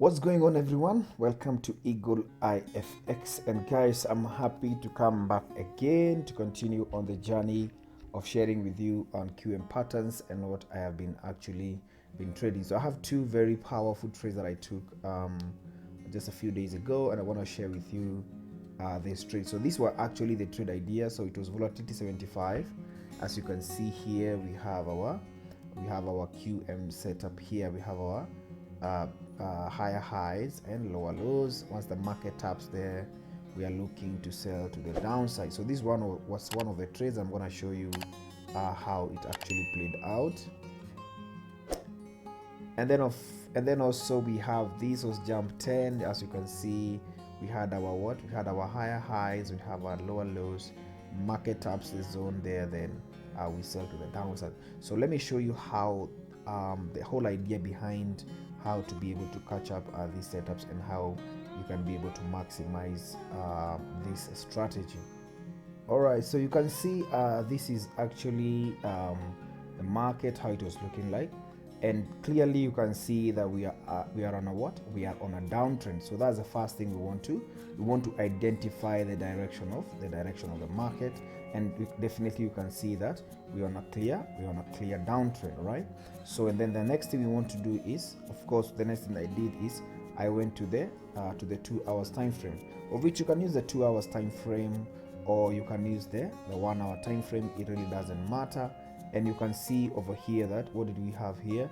What's going on, everyone? Welcome to EagleEyeFX, and guys, I'm happy to come back again to continue on the journey of sharing with you on QM patterns and what I have been trading. So I have two very powerful trades that I took just a few days ago, and I want to share with you this trade. So these were actually the trade ideas. So it was volatility 75. As you can see here, we have our QM setup here. We have our higher highs and lower lows. Once the market taps there, we are looking to sell to the downside. So this one was one of the trades. I'm going to show you how it actually played out. And then also we have this was jump 10. As you can see, we had our higher highs, we have our lower lows. Market taps the zone there, then we sell to the downside. So let me show you how the whole idea behind how to be able to catch up these setups and how you can be able to maximize this strategy. All right, so you can see this is actually the market, how it was looking like, and clearly you can see that we are on a what? We are on a downtrend. So that's the first thing we want to identify the direction of the market, and definitely you can see that we're on a clear downtrend, right? So and then the next thing we want to do is, of course, the next thing I did is I went to the 2 hours time frame, of which you can use the 2 hours time frame, or you can use the 1 hour time frame. It really doesn't matter. And you can see over here that what did we have here?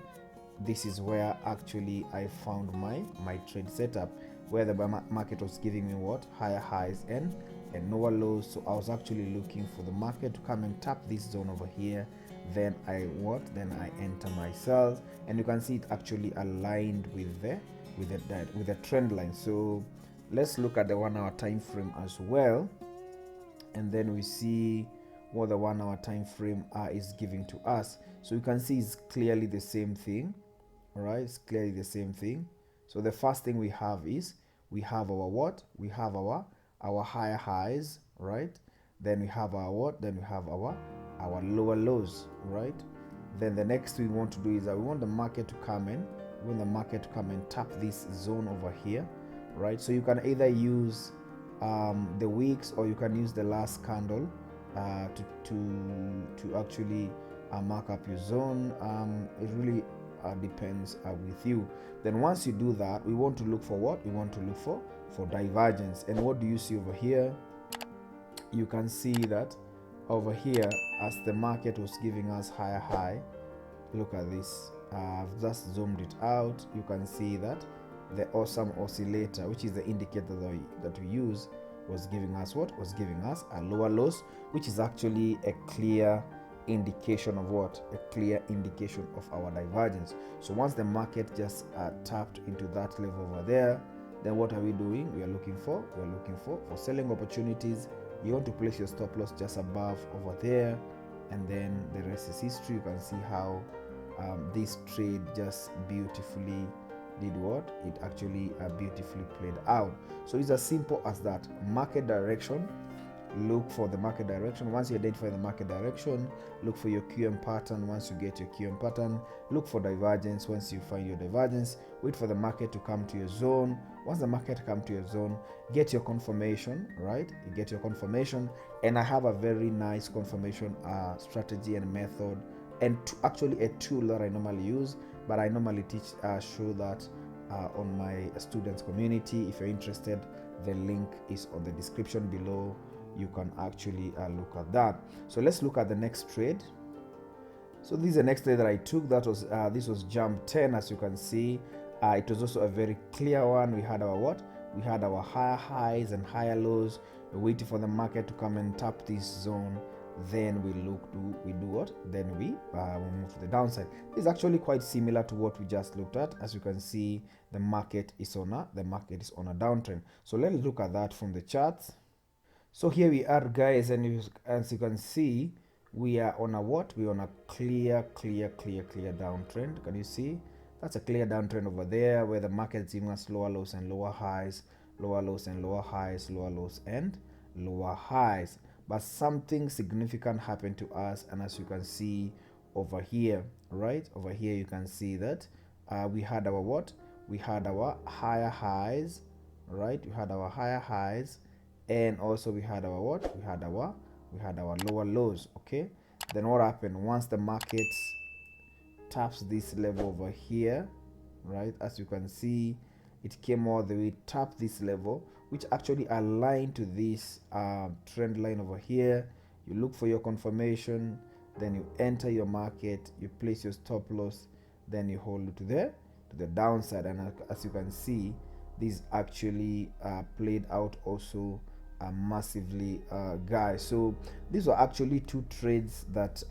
This is where actually I found my trade setup, where the market was giving me what? Higher highs and lower lows. So I was actually looking for the market to come and tap this zone over here. Then I enter my sales, and you can see it actually aligned with the trend line. So let's look at the 1 hour time frame as well, and then we see what the 1 hour time frame is giving to us. So you can see it's clearly the same thing. All right, it's clearly the same thing. So the first thing we have is we have our what? We have our higher highs, right? Then we have our what? Then we have our lower lows, right? Then the next thing we want to do is that we want the market to come in. We want the market to come and tap this zone over here, right? So you can either use the wicks, or you can use the last candle to actually mark up your zone. It really depends with you. Then once you do that, we want to look for what? We want to look for divergence. And what do you see over here? You can see that over here, as the market was giving us higher high, look at this. I've just zoomed it out. You can see that the awesome oscillator, which is the indicator that we use, was giving us what? Was giving us a lower lows, which is actually a clear indication of what? A clear indication of our divergence. So once the market just tapped into that level over there, then what are we doing? We are looking for selling opportunities. You want to place your stop loss just above over there, and then the rest is history. You can see how this trade just beautifully did what? It actually beautifully played out. So it's as simple as that. Market direction, look for the market direction. Once you identify the market direction, look for your QM pattern. Once you get your QM pattern, look for divergence. Once you find your divergence, wait for the market to come to your zone. Once the market comes to your zone, get your confirmation, right? You get your confirmation, and I have a very nice confirmation strategy and method, and actually a tool that I normally use, but I normally show that on my students community. If you're interested, the link is on the description below. You can actually look at that. So let's look at the next trade. So this is the next trade that I took. That was this was jump 10. As you can see, it was also a very clear one. We had our what? We had our higher highs and higher lows. We're waiting for the market to come and tap this zone. Then we do what? Then we move to the downside. It's actually quite similar to what we just looked at. As you can see, the market is on a downtrend. So let's look at that from the charts. So here we are, guys, and as you can see, we are on a what? We're on a clear downtrend. Can you see? That's a clear downtrend over there, where the market is giving us lower lows and lower highs, lower lows and lower highs, lower lows and lower highs. But something significant happened to us, and as you can see over here, right over here, you can see that we had our what? we had our higher highs, right? We had our higher highs, and also we had our what? We had our lower lows. Okay. Then what happened once the market taps this level over here, right? As you can see, it came all the way, tapped this level, which actually aligned to this trend line over here. You look for your confirmation, then you enter your market, you place your stop loss, then you hold it to the downside. And as you can see, this actually played out also massively, guys. So these were actually two trades that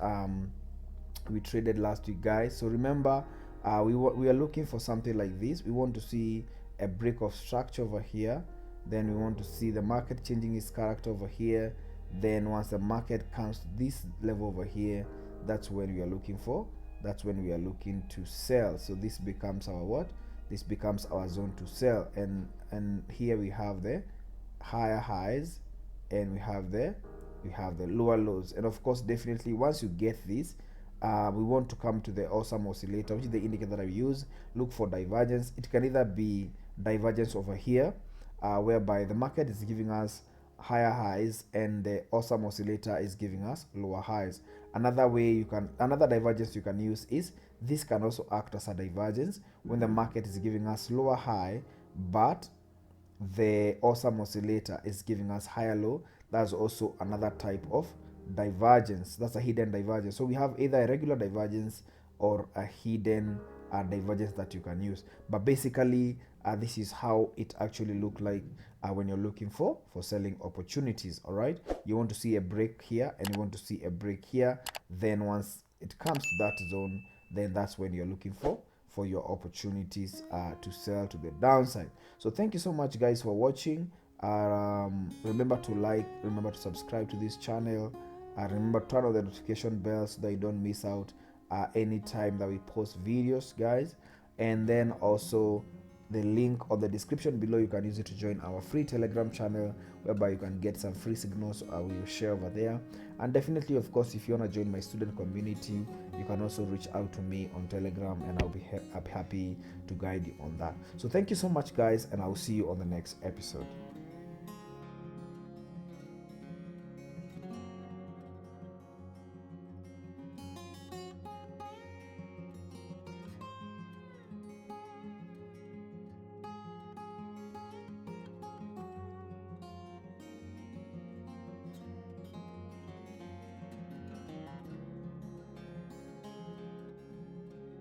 we traded last week, guys. So remember, we are looking for something like this. We want to see a break of structure over here, then we want to see the market changing its character over here. Then once the market comes to this level over here, that's when we are looking for, that's when we are looking to sell. So this becomes our what? This becomes our zone to sell. And here we have the higher highs, and we have the lower lows. And of course, definitely once you get this, we want to come to the awesome oscillator, which is the indicator that we use. Look for divergence. It can either be divergence over here, whereby the market is giving us higher highs and the awesome oscillator is giving us lower highs. Another divergence you can use is this can also act as a divergence when the market is giving us lower high, but the awesome oscillator is giving us higher low. That's also another type of divergence. That's a hidden divergence. So we have either a regular divergence or a hidden divergence that you can use. But basically, this is how it actually look like when you're looking for selling opportunities. All right, you want to see a break here and you want to see a break here. Then once it comes to that zone, then that's when you're looking for your opportunities to sell to the downside. So thank you so much, guys, for watching. Remember to like, remember to subscribe to this channel, remember to turn on the notification bell so that you don't miss out anytime that we post videos, guys. And then also the link on the description below, you can use it to join our free Telegram channel, whereby you can get some free signals we will share over there. And definitely, of course, if you want to join my student community, you can also reach out to me on Telegram, and I'll be happy to guide you on that. So thank you so much, guys, and I'll see you on the next episode.